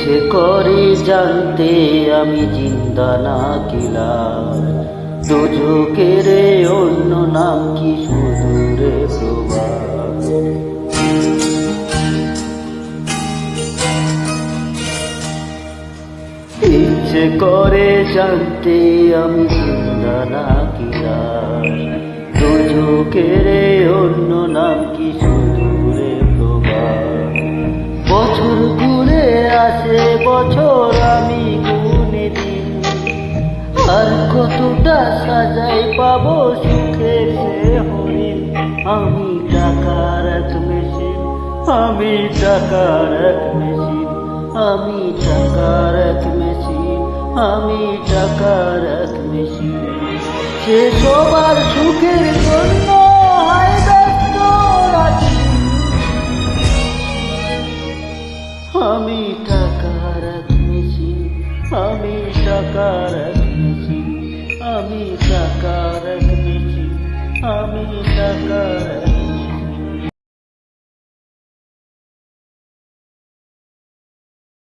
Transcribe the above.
ইচ্ছে করে জানতে আমি জিন্দা না কিলাম, দুজকের অন্য নাম কি সুদূরে প্রবাহ। ইচ্ছে করে জানতে আমি জিন্দা না কিলাম, দুজকের অন্য নাম কি সুদূরে প্রবাহ। বছর ঘুরে আসে বছর আমি গুনে দিন, আর কতটা সাজাই পাবো সুখের সে হরিণ। আমি টাকার এক মেশিন, আমি টাকার এক মেশিন, আমি টাকার এক মেশিন, আমি টাকার এক মেশিন। সে সবার সুখের জন্য হয় ব্যস্ত আছি। আমি টাকার এক মেশিন, আমি টাকার এক মেশিন, আমি টাকার এক মেশিন, আমি টাকার